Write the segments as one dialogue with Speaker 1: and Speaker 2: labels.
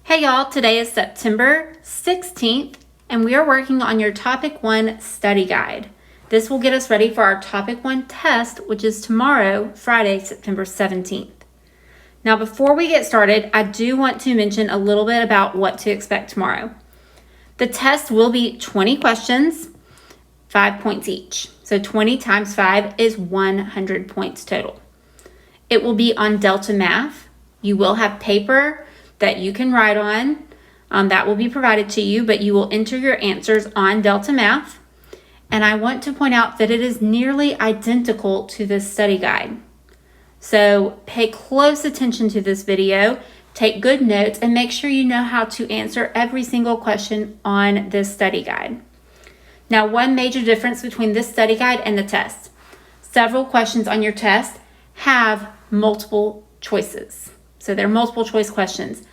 Speaker 1: Hey y'all, today is September 16th and we are working on your Topic 1 study guide. This will get us ready for our Topic 1 test, which is tomorrow, Friday, September 17th. Now before we get started, I do want to mention a little bit about what to expect tomorrow. The test will be 20 questions, 5 points each. So 20 times 5 is 100 points total. It will be on Delta Math. You will have paper that you can write on. That will be provided to you, but you will enter your answers on Delta Math. And I want to point out that it is nearly identical to this study guide. So pay close attention to this video, take good notes, and make sure you know how to answer every single question on this study guide. Now, one major difference between this study guide and the test. Several questions on your test have multiple choices. So they're multiple choice questions.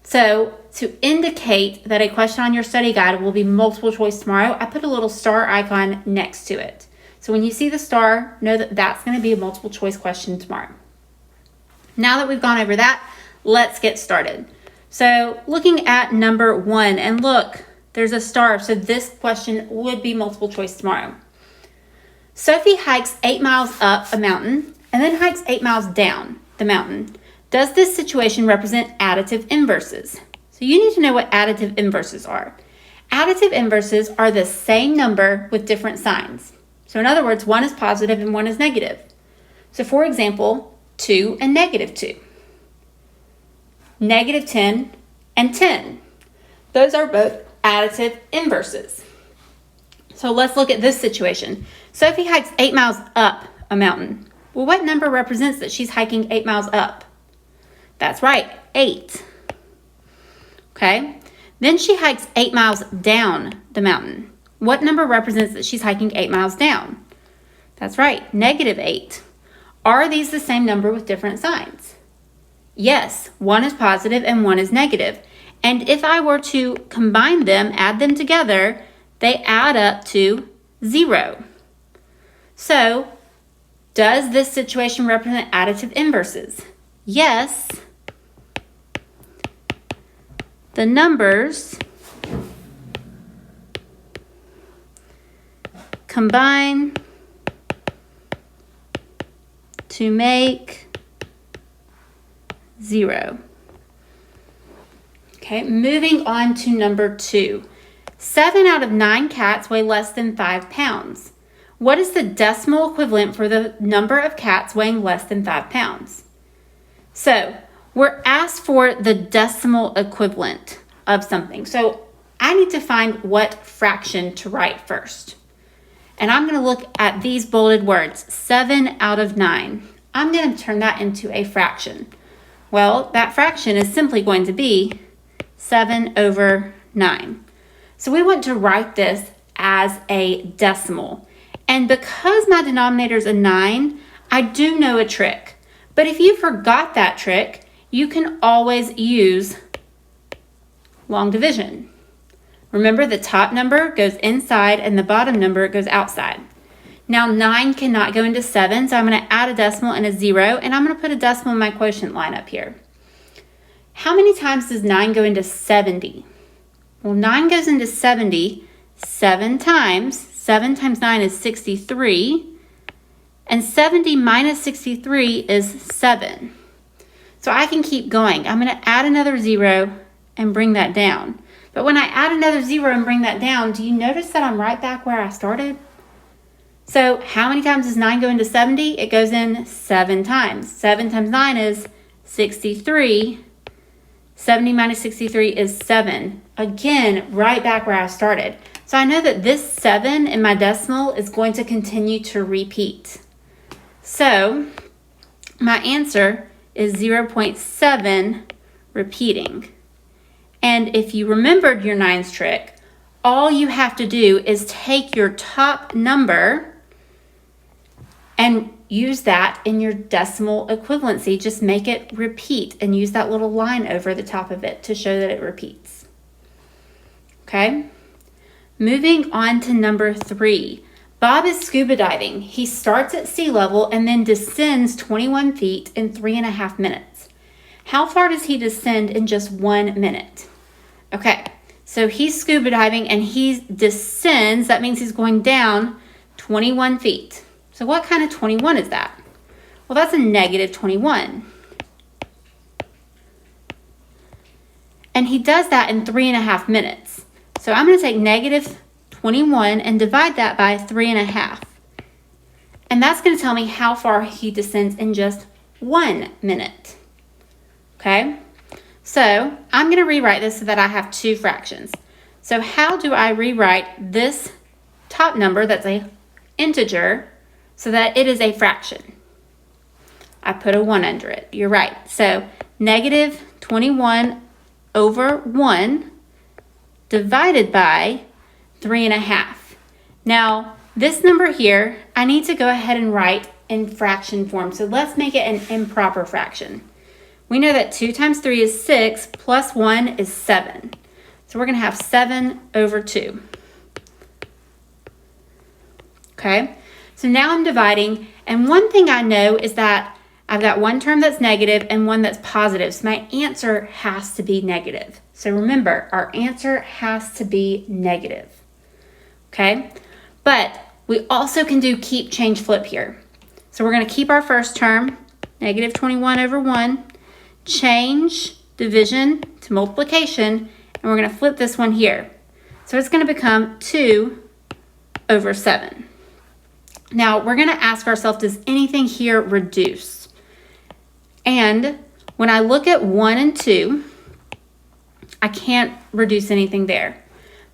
Speaker 1: So to indicate that a question on your study guide will be multiple choice tomorrow, I put a little star icon next to it. So when you see the star, know that that's going to be a multiple choice question tomorrow. Now that we've gone over that, let's get started. So looking at number 1, and look, there's a star. So this question would be multiple choice tomorrow. Sophie hikes 8 miles up a mountain and then hikes 8 miles down the mountain. Does this situation represent additive inverses? So you need to know what additive inverses are. Additive inverses are the same number with different signs. So in other words, one is positive and one is negative. So for example, 2 and negative 2. Negative 10 and 10. Those are both additive inverses. So let's look at this situation. Sophie hikes 8 miles up a mountain. Well, what number represents that she's hiking 8 miles up? That's right, 8. Okay, then she hikes 8 miles down the mountain. What number represents that she's hiking 8 miles down? That's right, negative 8. Are these the same number with different signs? Yes, one is positive and one is negative. And if I were to combine them, add them together, they add up to 0. So, does this situation represent additive inverses? Yes. The numbers combine to make 0. Okay, moving on to number 2. 7 out of 9 cats weigh less than 5 pounds. What is the decimal equivalent for the number of cats weighing less than 5 pounds? So, we're asked for the decimal equivalent of something. So I need to find what fraction to write first. And I'm going to look at these bolded words, 7 out of 9. I'm going to turn that into a fraction. Well, that fraction is simply going to be 7 over 9. So we want to write this as a decimal. And because my denominator is a 9, I do know a trick. But if you forgot that trick, you can always use long division. Remember, the top number goes inside and the bottom number goes outside. Now 9 cannot go into 7, so I'm going to add a decimal and a 0, and I'm going to put a decimal in my quotient line up here. How many times does 9 go into 70? Well, 9 goes into 70 7 times. 7 times 9 is 63. And 70 minus 63 is 7. So I can keep going. I'm going to add another 0 and bring that down. But when I add another 0 and bring that down, do you notice that I'm right back where I started? So how many times does 9 go into 70? It goes in 7 times. 7 times 9 is 63. 70 minus 63 is 7. Again, right back where I started. So I know that this 7 in my decimal is going to continue to repeat. So my answer is 0.7 repeating. And if you remembered your 9's trick, all you have to do is take your top number and use that in your decimal equivalency. Just make it repeat and use that little line over the top of it to show that it repeats. Okay? Moving on to number 3. Bob is scuba diving. He starts at sea level and then descends 21 feet in 3.5 minutes. How far does he descend in just 1 minute? Okay, so he's scuba diving and he descends. That means he's going down 21 feet. So what kind of 21 is that? Well, that's a negative 21. And he does that in 3.5 minutes. So I'm going to take negative 21 and divide that by 3.5. And that's going to tell me how far he descends in just 1 minute. Okay? So I'm going to rewrite this so that I have two fractions. So how do I rewrite this top number that's an integer so that it is a fraction? I put a 1 under it. You're right. So negative 21 over 1 divided by 3.5. Now, this number here, I need to go ahead and write in fraction form. So let's make it an improper fraction. We know that 2 times 3 is 6, plus 1 is 7. So we're going to have 7 over 2. Okay, so now I'm dividing, and one thing I know is that I've got one term that's negative and one that's positive, so my answer has to be negative. So remember, our answer has to be negative. Okay, but we also can do keep, change, flip here. So we're going to keep our first term, negative 21 over 1, change division to multiplication, and we're going to flip this one here. So it's going to become 2 over 7. Now we're going to ask ourselves, does anything here reduce? And when I look at 1 and 2, I can't reduce anything there.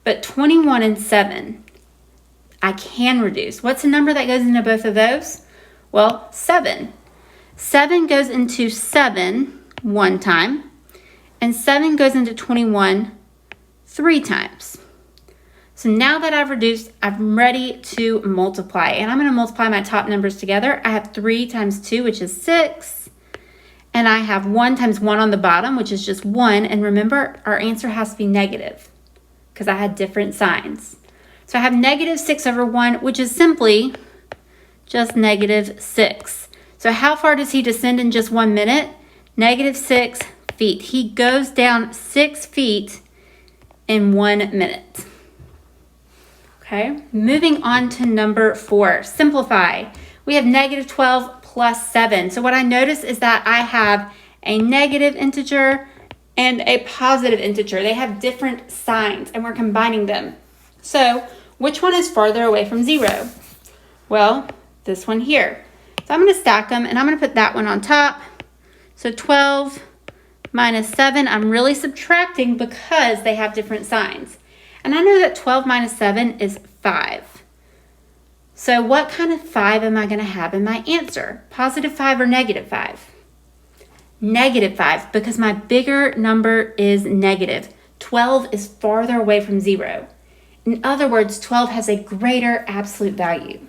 Speaker 1: But 21 and 7, I can reduce. What's the number that goes into both of those? Well, 7. 7 goes into 7 one time, and 7 goes into 21 3 times. So now that I've reduced, I'm ready to multiply. And I'm going to multiply my top numbers together. I have 3 times 2, which is 6. And I have 1 times 1 on the bottom, which is just 1. And remember, our answer has to be negative because I had different signs. So I have negative 6 over 1, which is simply just negative 6. So how far does he descend in just 1 minute? Negative 6 feet. He goes down 6 feet in 1 minute. Okay, moving on to number 4, simplify. We have negative 12 plus 7. So what I notice is that I have a negative integer and a positive integer. They have different signs and we're combining them. So which one is farther away from 0? Well, this one here. So I'm going to stack them and I'm going to put that one on top. So 12 minus 7, I'm really subtracting because they have different signs. And I know that 12 minus 7 is 5. So what kind of 5 am I going to have in my answer? Positive 5 or negative 5? Negative 5, because my bigger number is negative. 12 is farther away from 0. In other words, 12 has a greater absolute value.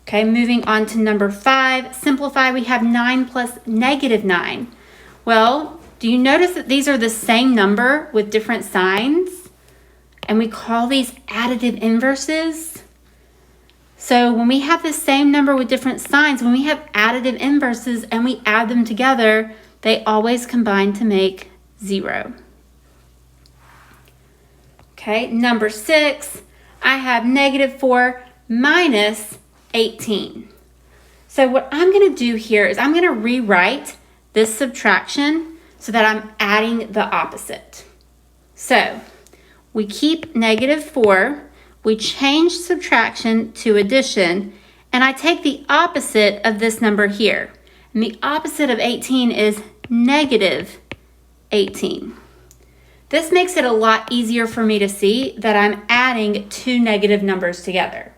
Speaker 1: Okay, moving on to number 5, simplify. We have 9 plus negative 9. Well, do you notice that these are the same number with different signs? And we call these additive inverses. So when we have the same number with different signs, when we have additive inverses and we add them together, they always combine to make 0. Okay, number 6, I have negative 4 minus 18. So what I'm going to do here is I'm going to rewrite this subtraction so that I'm adding the opposite. So we keep negative 4, we change subtraction to addition, and I take the opposite of this number here. And the opposite of 18 is negative 18. This makes it a lot easier for me to see that I'm adding two negative numbers together.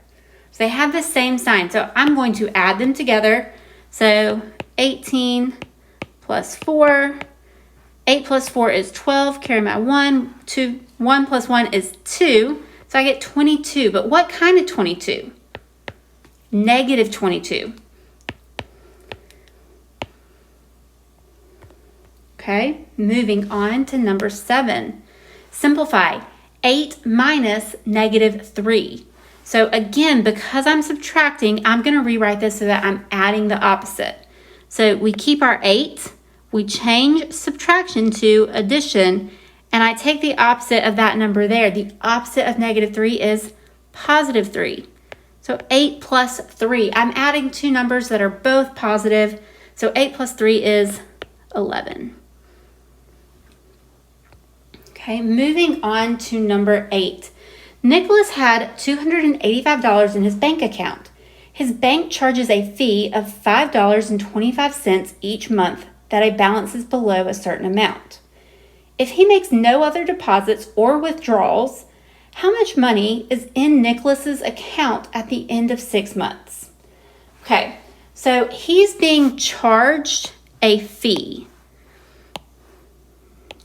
Speaker 1: So they have the same sign, so I'm going to add them together. So 18 plus 4, 8 plus 4 is 12, carry my 1, 2, 1 plus 1 is 2, so I get 22. But what kind of 22? Negative 22. Okay, moving on to number 7. Simplify. 8 minus negative 3. So again, because I'm subtracting, I'm going to rewrite this so that I'm adding the opposite. So we keep our 8, we change subtraction to addition, and I take the opposite of that number there. The opposite of -3 is +3. So 8 plus 3. I'm adding two numbers that are both positive. So 8 plus 3 is 11. Okay, moving on to number 8. Nicholas had $285 in his bank account. His bank charges a fee of $5.25 each month that a balance is below a certain amount. If he makes no other deposits or withdrawals, how much money is in Nicholas's account at the end of 6 months? Okay, so he's being charged a fee.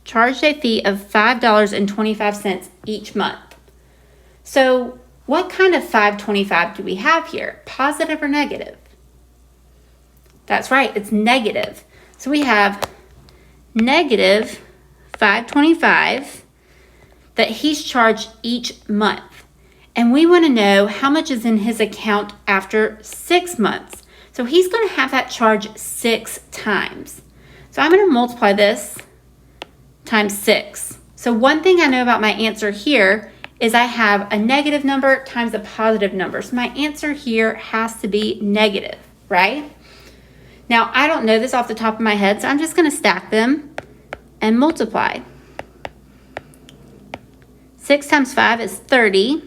Speaker 1: Charged a fee of $5.25 each month. So what kind of 525 do we have here? Positive or negative? That's right, it's negative. So we have negative 525 that he's charged each month. And we want to know how much is in his account after 6 months. So he's going to have that charge 6 times. So I'm going to multiply this times 6. So one thing I know about my answer here is I have a negative number times a positive number. So my answer here has to be negative, right? Now, I don't know this off the top of my head, so I'm just going to stack them and multiply. 6 times 5 is 30.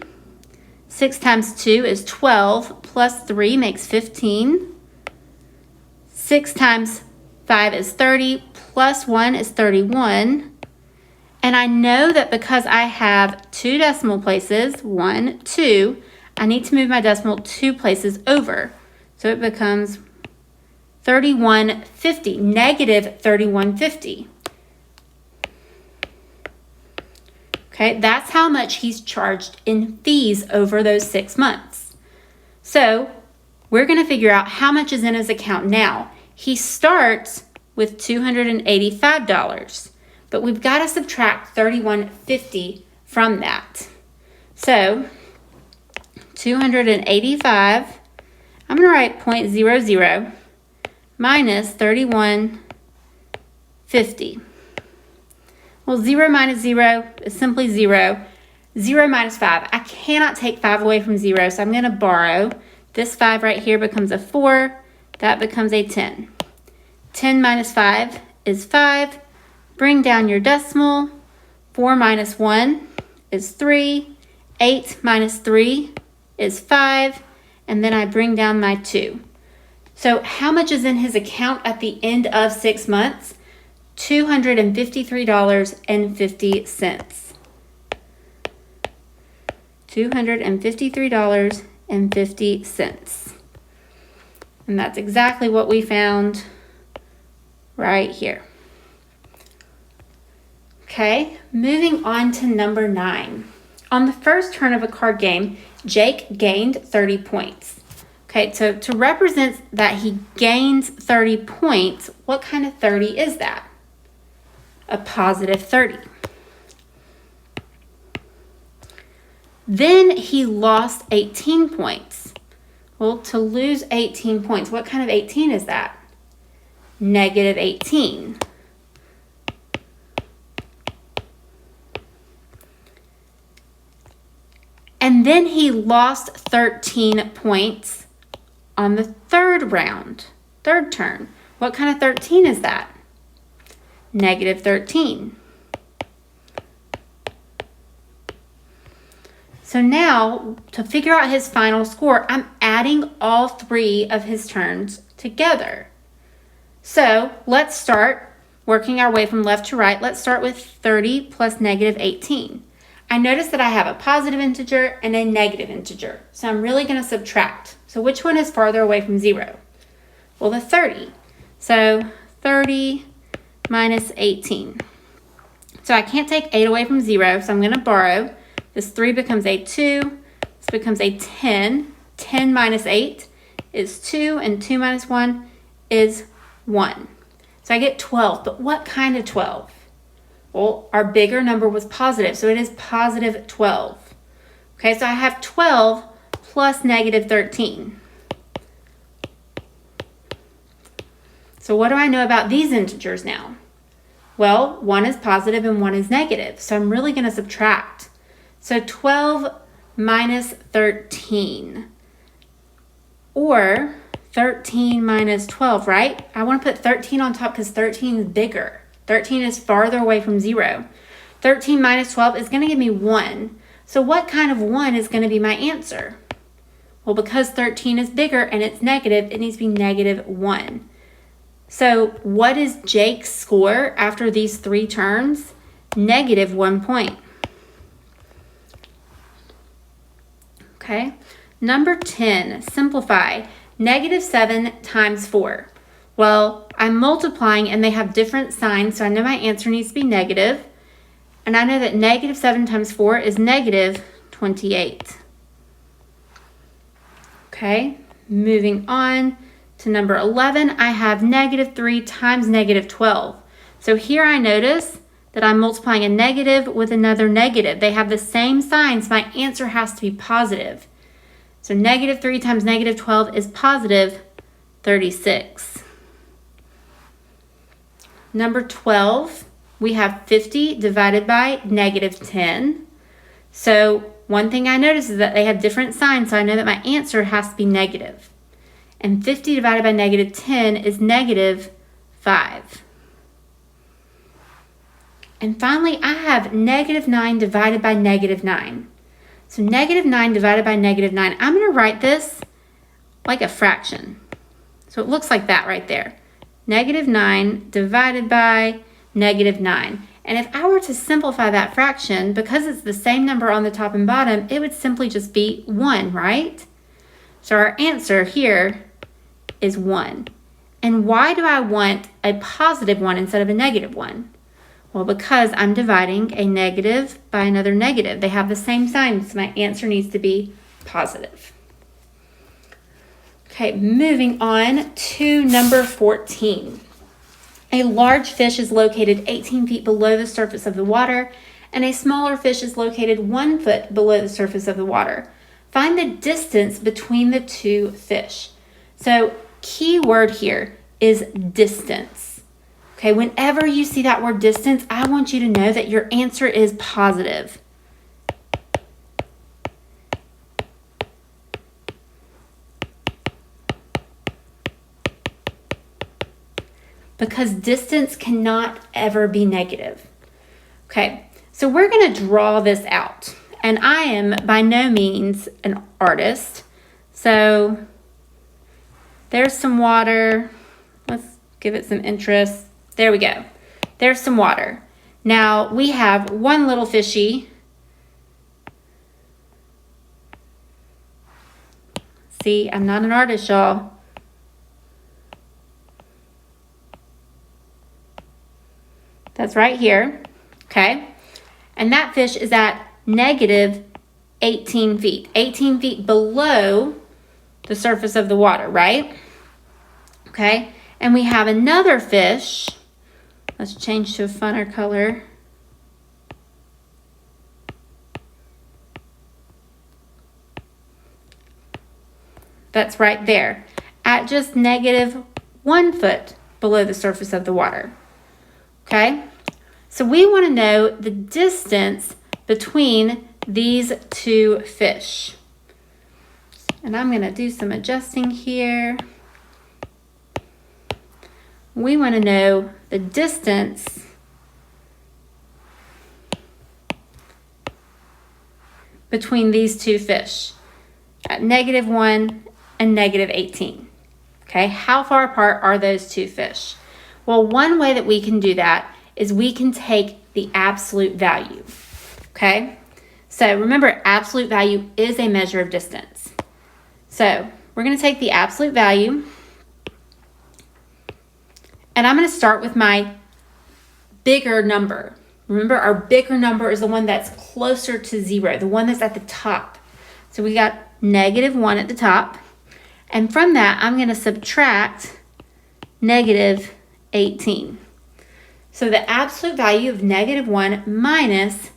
Speaker 1: 6 times 2 is 12, plus 3 makes 15. 6 times 5 is 30, plus 1 is 31. And I know that because I have 2 decimal places, 1, 2, I need to move my decimal 2 places over. So it becomes 3150, negative 3150. Okay, that's how much he's charged in fees over those 6 months. So we're going to figure out how much is in his account now. He starts with $285. But we've got to subtract $31.50 from that. So 285, I'm going to write 0.00 minus 31.50. Well, 0 minus 0 is simply 0. 0 minus 5. I cannot take 5 away from 0, so I'm going to borrow. This 5 right here becomes a 4. That becomes a 10. 10 minus 5 is 5. Bring down your decimal. 4 minus 1 is 3. 8 minus 3 is 5. And then I bring down my 2. So how much is in his account at the end of 6 months? $253.50. $253.50. And that's exactly what we found right here. Okay, moving on to number 9. On the first turn of a card game, Jake gained 30 points. Okay, so to represent that he gains 30 points, what kind of 30 is that? A positive 30. Then he lost 18 points. Well, to lose 18 points, what kind of 18 is that? Negative 18. And then he lost 13 points on the third round, third turn. What kind of 13 is that? Negative 13. So now, to figure out his final score, I'm adding all 3 of his turns together. So let's start working our way from left to right. Let's start with 30 plus negative 18. I notice that I have a positive integer and a negative integer. So I'm really going to subtract. So which one is farther away from 0? Well, the 30. So 30 minus 18. So I can't take 8 away from 0, so I'm going to borrow. This 3 becomes a 2. This becomes a 10. 10 minus 8 is 2, and 2 minus 1 is 1. So I get 12, but what kind of 12? Well, our bigger number was positive, so it is positive 12. Okay, so I have 12 plus negative 13. So what do I know about these integers now? Well, one is positive and one is negative, so I'm really going to subtract. So 12 minus 13, or 13 minus 12, right? I want to put 13 on top because 13 is bigger. 13 is farther away from 0. 13 minus 12 is going to give me 1. So what kind of 1 is going to be my answer? Well, because 13 is bigger and it's negative, it needs to be negative 1. So what is Jake's score after these 3 terms? Negative 1 point. Okay. Number 10, simplify. Negative 7 times 4. Well, I'm multiplying and they have different signs, so I know my answer needs to be negative. And I know that negative 7 times 4 is negative 28. Okay, moving on to number 11, I have negative 3 times negative 12. So here I notice that I'm multiplying a negative with another negative. They have the same signs. My answer has to be positive. So negative 3 times negative 12 is positive 36. Number 12, we have 50 divided by negative 10. So one thing I notice is that they have different signs, so I know that my answer has to be negative. And 50 divided by negative 10 is negative 5. And finally, I have negative 9 divided by negative 9. So negative 9 divided by negative 9, I'm going to write this like a fraction. So it looks like that right there. Negative 9 divided by negative 9. And if I were to simplify that fraction, because it's the same number on the top and bottom, it would simply just be 1, right? So our answer here is 1. And why do I want a positive 1 instead of a negative 1? Well, because I'm dividing a negative by another negative. They have the same sign, so my answer needs to be positive. Okay, moving on to number 14. A large fish is located 18 feet below the surface of the water, and a smaller fish is located 1 foot below the surface of the water. Find the distance between the 2 fish. So, key word here is distance. Okay, whenever you see that word distance, I want you to know that your answer is positive. Because distance cannot ever be negative. Okay, so we're going to draw this out. And I am by no means an artist. So there's some water. Let's give it some interest. There we go. There's some water. Now we have one little fishy. See, I'm not an artist, y'all. That's right here, okay? And that fish is at negative 18 feet. 18 feet below the surface of the water, right? Okay, and we have another fish. Let's change to a funner color. That's right there, at just negative 1 foot below the surface of the water. Okay, so we want to know the distance between these 2 fish. And I'm going to do some adjusting here. We want to know the distance between these 2 fish at negative 1 and negative 18. Okay, how far apart are those 2 fish? Well, one way that we can do that is we can take the absolute value, okay? So remember, absolute value is a measure of distance. So we're going to take the absolute value, and I'm going to start with my bigger number. Remember, our bigger number is the one that's closer to 0, the one that's at the top. So we got negative 1 at the top, and from that, I'm going to subtract negative 18. So the absolute value of negative 1 minus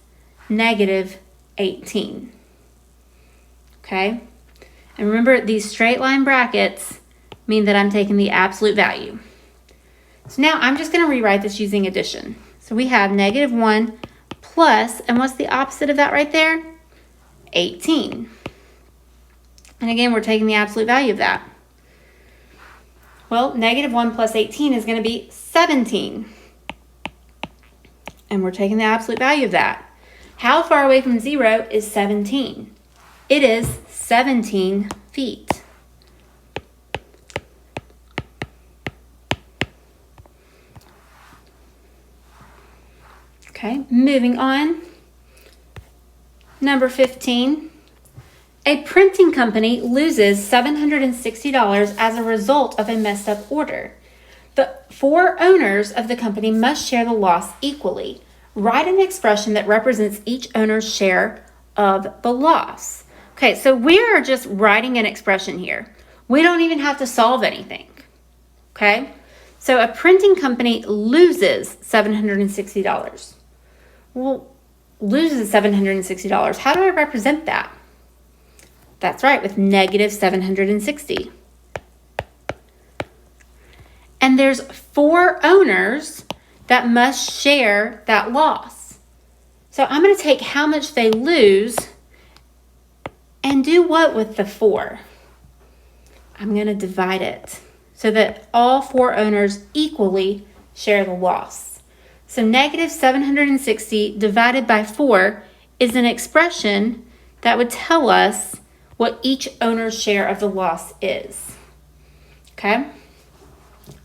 Speaker 1: negative 18. Okay? And remember, these straight line brackets mean that I'm taking the absolute value. So now I'm just going to rewrite this using addition. So we have -1 plus, and what's the opposite of that right there? 18. And again, we're taking the absolute value of that. Well, -1 plus 18 is going to be 17. And we're taking the absolute value of that. How far away from 0 is 17? It is 17 feet. Okay, moving on. Number 15. A printing company loses $760 as a result of a messed up order. The 4 owners of the company must share the loss equally. Write an expression that represents each owner's share of the loss. Okay, so we're just writing an expression here. We don't even have to solve anything. Okay, so a printing company loses $760. Well, loses $760. How do I represent that? That's right, with -760. And there's 4 owners that must share that loss. So I'm going to take how much they lose and do what with the 4? I'm going to divide it so that all 4 owners equally share the loss. So -760 divided by 4 is an expression that would tell us what each owner's share of the loss is. Okay?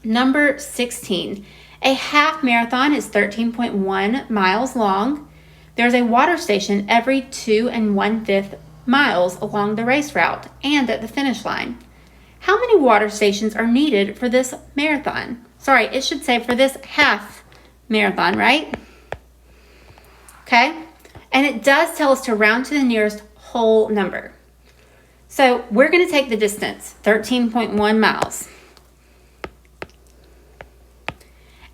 Speaker 1: Number 16. A half marathon is 13.1 miles long. There's a water station every 2 1/5 miles along the race route and at the finish line. How many water stations are needed for this marathon? Sorry, it should say for this half marathon, right? Okay, and it does tell us to round to the nearest whole number. So we're going to take the distance, 13.1 miles.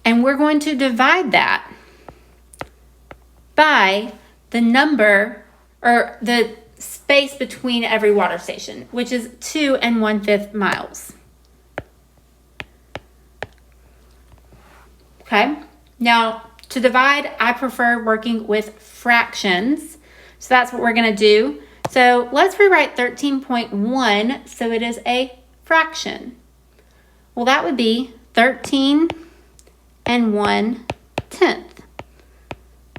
Speaker 1: And we're going to divide that by the number or the space between every water station, which is 2 1/5 miles. Okay, now to divide, I prefer working with fractions. So that's what we're going to do. So let's rewrite 13.1 so it is a fraction. Well, that would be 13 1/10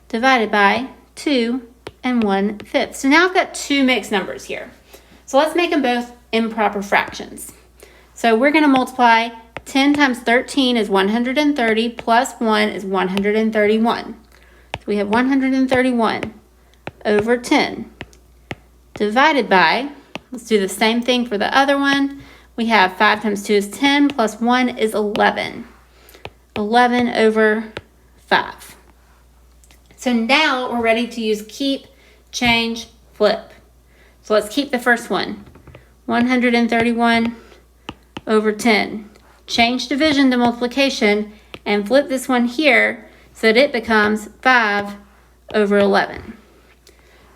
Speaker 1: divided by 2 1/5. So now I've got 2 mixed numbers here. So let's make them both improper fractions. So we're going to multiply 10 times 13 is 130 plus 1 is 131. So we have 131 over 10 divided by, let's do the same thing for the other one. We have 5 times 2 is 10 plus 1 is 11. 11 over 5. So now we're ready to use keep, change, flip. So let's keep the first one. 131 over 10. Change division to multiplication and flip this one here so that it becomes 5 over 11.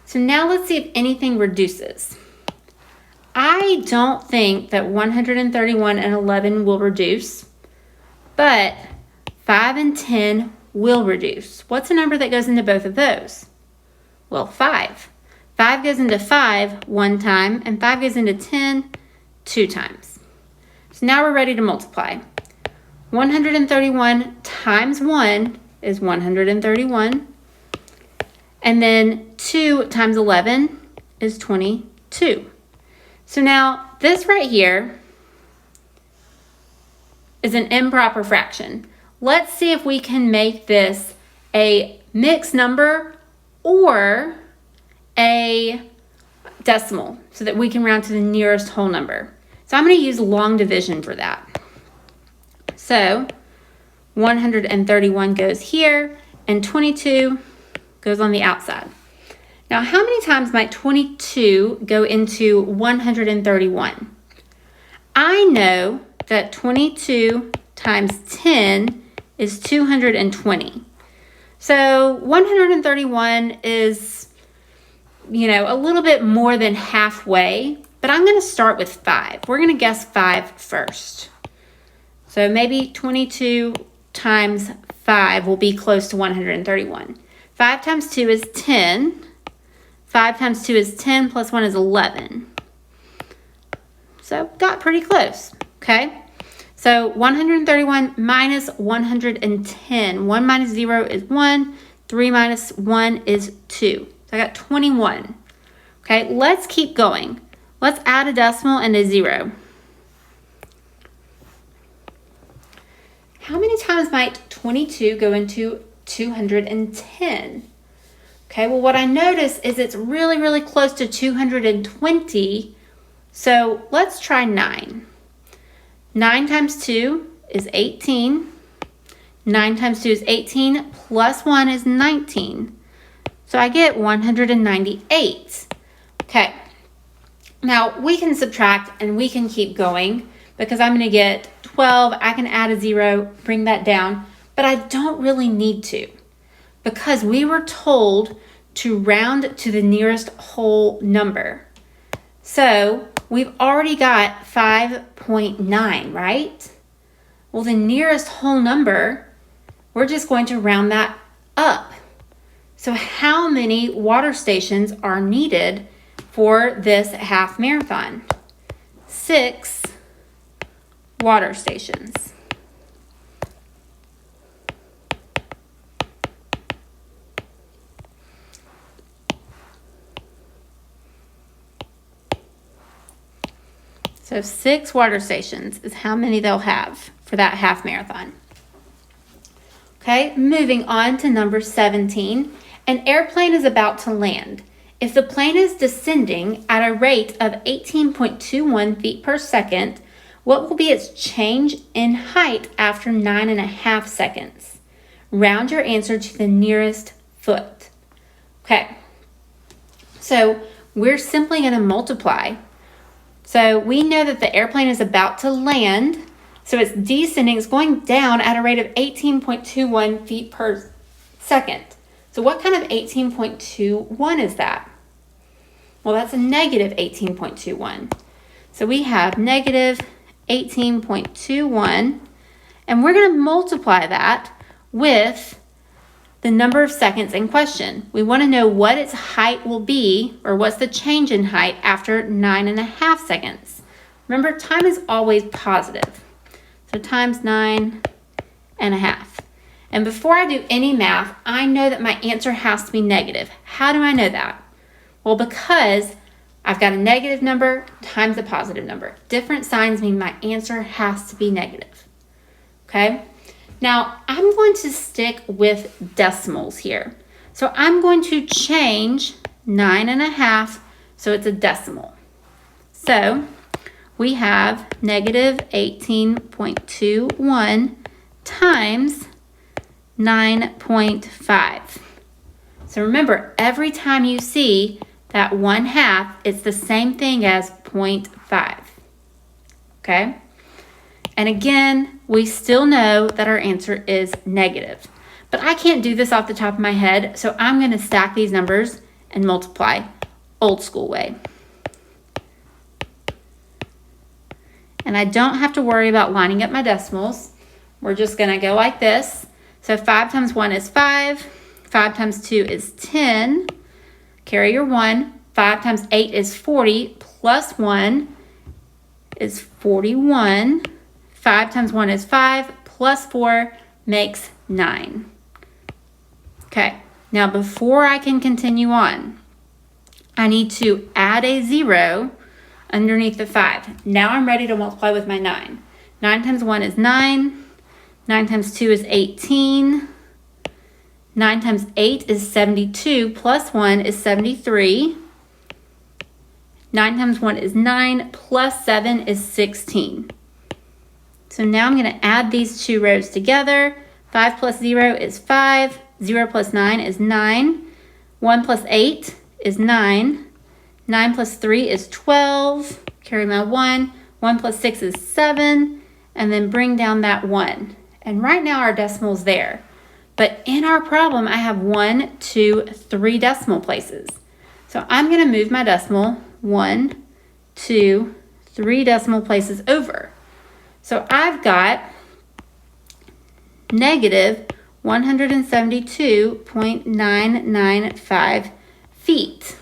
Speaker 1: So now let's see if anything reduces. I don't think that 131 and 11 will reduce, but 5 and 10 will reduce. What's a number that goes into both of those? Well, 5. 5 goes into 5 one time, and 5 goes into 10 2 times. So now we're ready to multiply. 131 times 1 is 131. And then 2 times 11 is 22. So now this right here is an improper fraction. Let's see if we can make this a mixed number or a decimal so that we can round to the nearest whole number. So I'm going to use long division for that. So 131 goes here and 22 goes on the outside. Now, how many times might 22 go into 131? I know that 22 times 10 is 220. So 131 is, a little bit more than halfway, but I'm going to start with 5. We're going to guess 5 first. So maybe 22 times 5 will be close to 131. 5 times 2 is 10. 5 times 2 is 10 plus 1 is 11. So got pretty close, okay? So 131 minus 110. 1 minus 0 is 1. 3 minus 1 is 2. So I got 21. Okay, let's keep going. Let's add a decimal and a 0. How many times might 22 go into 210? Okay, well, what I notice is it's really, really close to 220. So let's try 9. 9 times 2 is 18. 9 times 2 is 18 plus 1 is 19. So I get 198. Okay, now we can subtract and we can keep going because I'm going to get 12. I can add a 0, bring that down, but I don't really need to because we were told to round to the nearest whole number. So we've already got 5.9, right? Well, the nearest whole number, we're just going to round that up. So how many water stations are needed for this half marathon? 6 water stations. So 6 water stations is how many they'll have for that half marathon. Okay, moving on to number 17. An airplane is about to land. If the plane is descending at a rate of 18.21 feet per second, what will be its change in height after 9.5 seconds? Round your answer to the nearest foot. Okay, so we're simply going to multiply. So we know that the airplane is about to land, so it's descending, it's going down at a rate of 18.21 feet per second. So what kind of 18.21 is that? Well, that's a negative 18.21. So we have negative 18.21, and we're going to multiply that with the number of seconds in question. We want to know what its height will be, or what's the change in height after 9.5 seconds. Remember, time is always positive. So times 9.5. And before I do any math, I know that my answer has to be negative. How do I know that? Well, because I've got a negative number times a positive number. Different signs mean my answer has to be negative. Okay? Now, I'm going to stick with decimals here. So I'm going to change 9.5 so it's a decimal. So we have negative 18.21 times 9.5. So remember, every time you see that 1/2, it's the same thing as 0.5. Okay? And again, we still know that our answer is negative. But I can't do this off the top of my head, so I'm going to stack these numbers and multiply old school way. And I don't have to worry about lining up my decimals. We're just going to go like this. So 5 times 1 is 5. 5 times 2 is 10. Carry your 1. 5 times 8 is 40. Plus 1 is 41. 5 times 1 is 5. Plus 4 makes 9. Okay, now before I can continue on, I need to add a 0 underneath the 5. Now I'm ready to multiply with my 9. 9 times 1 is 9. 9 times 2 is 18. 9 times 8 is 72. Plus 1 is 73. 9 times 1 is 9. Plus 7 is 16. So now I'm going to add these two rows together. 5 plus 0 is 5. 0 plus 9 is 9. 1 plus 8 is 9. 9 plus 3 is 12. Carry my 1. 1 plus 6 is 7. And then bring down that 1. And right now our decimal is there. But in our problem, I have 1, 2, 3 decimal places. So I'm going to move my decimal 1, 2, 3 decimal places over. So I've got negative 172.995 feet.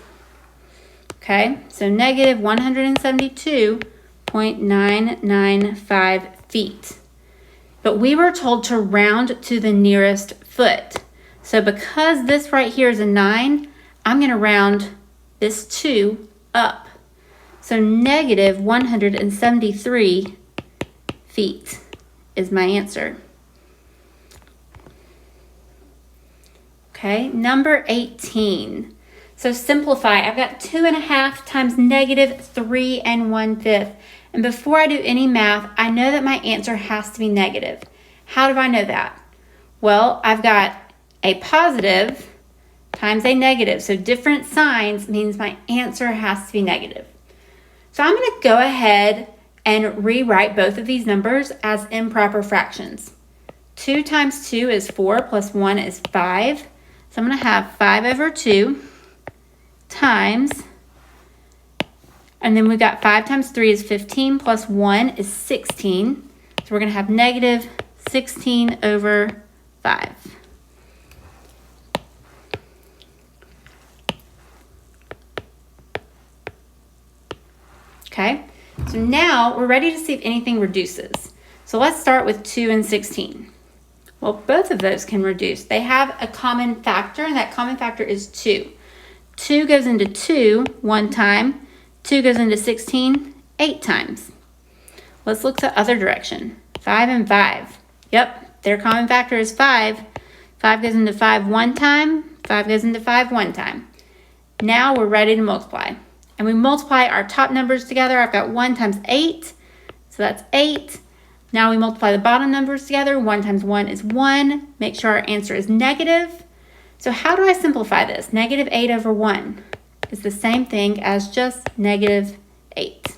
Speaker 1: Okay, so negative 172.995 feet. But we were told to round to the nearest foot. So because this right here is a 9, I'm going to round this 2 up. So negative 173 feet is my answer. Okay, number 18. So simplify. I've got 2.5 times negative 3 1/5. And before I do any math, I know that my answer has to be negative. How do I know that? Well, I've got a positive times a negative. So different signs means my answer has to be negative. So I'm going to go ahead and rewrite both of these numbers as improper fractions. 2 times 2 is 4 plus 1 is 5. So I'm going to have 5 over 2 times, and then we got 5 times 3 is 15 plus 1 is 16. So we're going to have negative 16 over 5. Okay, so now we're ready to see if anything reduces. So let's start with 2 and 16. Well, both of those can reduce. They have a common factor, and that common factor is 2. 2 goes into 2 1 time. 2 goes into 16 8 times. Let's look the other direction. 5 and 5. Yep, their common factor is 5. 5 goes into 5 1 time. 5 goes into 5 1 time. Now we're ready to multiply. And we multiply our top numbers together. I've got 1 times 8, so that's 8. Now we multiply the bottom numbers together. 1 times 1 is 1. Make sure our answer is negative. So how do I simplify this? Negative 8 over 1 is the same thing as just negative 8.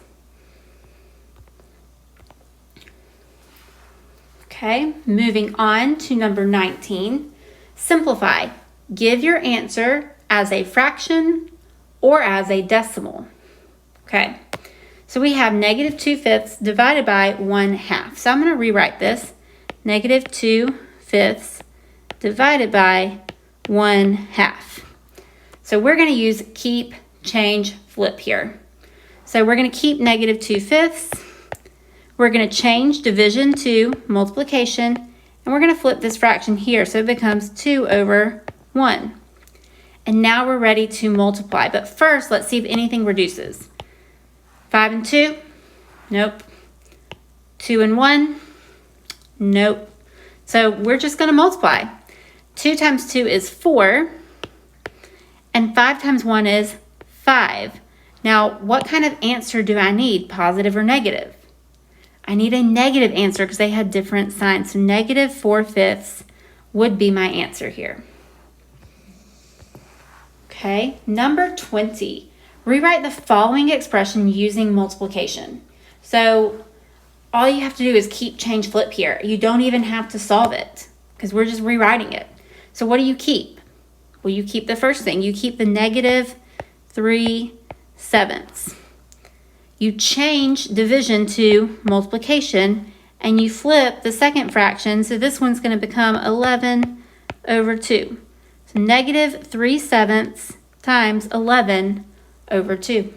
Speaker 1: Okay, moving on to number 19. Simplify. Give your answer as a fraction or as a decimal. Okay, so we have negative 2/5 divided by 1/2. So I'm going to rewrite this. Negative 2/5 divided by 1/2. So we're going to use keep, change, flip here. So we're going to keep negative 2/5. We're going to change division to multiplication. And we're going to flip this fraction here. So it becomes 2 over 1. And now we're ready to multiply. But first, let's see if anything reduces. 5 and 2? Nope. 2 and 1? Nope. So we're just going to multiply. 2 times 2 is 4. And 5 times 1 is 5. Now, what kind of answer do I need? Positive or negative? I need a negative answer because they had different signs. So negative 4/5 would be my answer here. Okay, number 20. Rewrite the following expression using multiplication. So all you have to do is keep, change, flip here. You don't even have to solve it because we're just rewriting it. So what do you keep? Well, you keep the first thing. You keep the negative 3/7. You change division to multiplication and you flip the second fraction. So this one's going to become 11 over 2. So negative 3/7 times 11 over 2.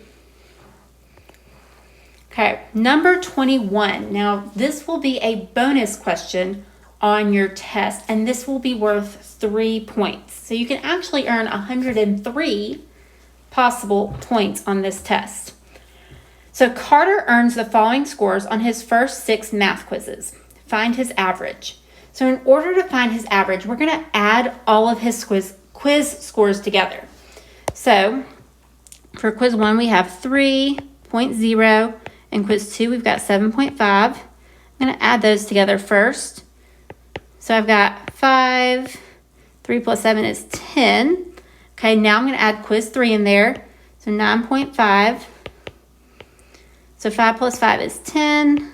Speaker 1: Okay, number 21. Now, this will be a bonus question on your test, and this will be worth 3 points. So you can actually earn 103 possible points on this test. So Carter earns the following scores on his first 6 math quizzes. Find his average. So in order to find his average, we're going to add all of his quiz scores together. So for quiz 1, we have 3.0, and quiz 2, we've got 7.5. I'm going to add those together first. So I've got 5, 3 plus 7 is 10. Okay, now I'm going to add quiz 3 in there. So 9.5. So 5 plus 5 is 10.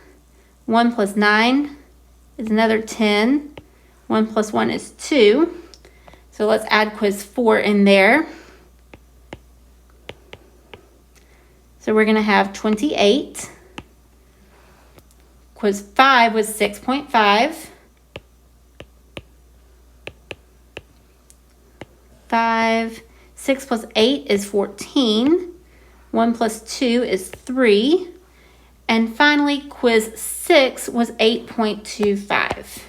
Speaker 1: 1 plus 9 is another 10. 1 plus 1 is 2. So let's add quiz 4 in there. So we're going to have 28. Quiz 5 was 6.5. 5. 6 plus 8 is 14. 1 plus 2 is 3. And finally, quiz 6 was 8.25.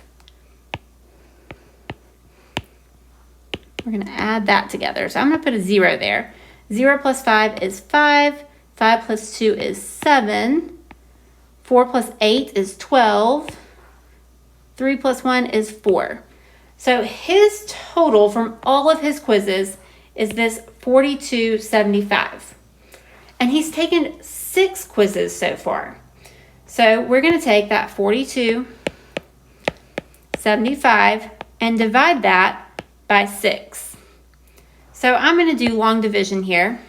Speaker 1: We're going to add that together. So I'm going to put a 0 there. 0 plus 5 is 5. 5 plus 2 is 7. 4 plus 8 is 12. 3 plus 1 is 4. So his total from all of his quizzes is this 4275. And he's taken 6 quizzes so far. So we're going to take that 4275 and divide that by 6. So I'm going to do long division here.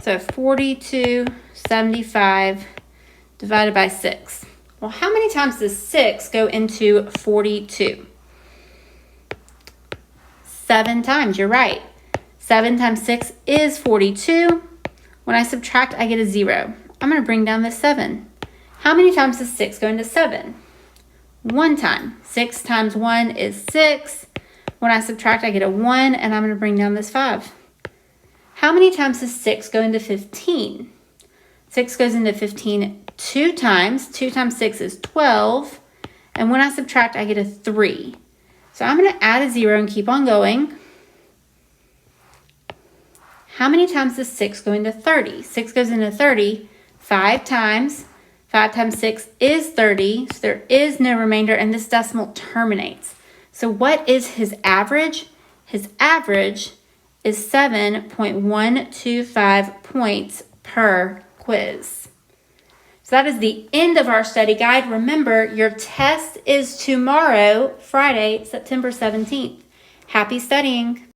Speaker 1: So 4275 divided by 6. Well, how many times does 6 go into 42? 7 times, you're right. 7 times 6 is 42. When I subtract, I get a 0. I'm going to bring down this 7. How many times does 6 go into 7? 1 time. 6 times 1 is 6. When I subtract, I get a 1, and I'm going to bring down this 5. How many times does 6 go into 15? 6 goes into 15 2 times. 2 times 6 is 12. And when I subtract, I get a 3. So I'm going to add a 0 and keep on going. How many times does 6 go into 30? 6 goes into 30 5 times. 5 times 6 is 30. So there is no remainder, and this decimal terminates. So what is his average? His average is 7.125 points per quiz. So that is the end of our study guide. Remember, your test is tomorrow, Friday, September 17th. Happy studying.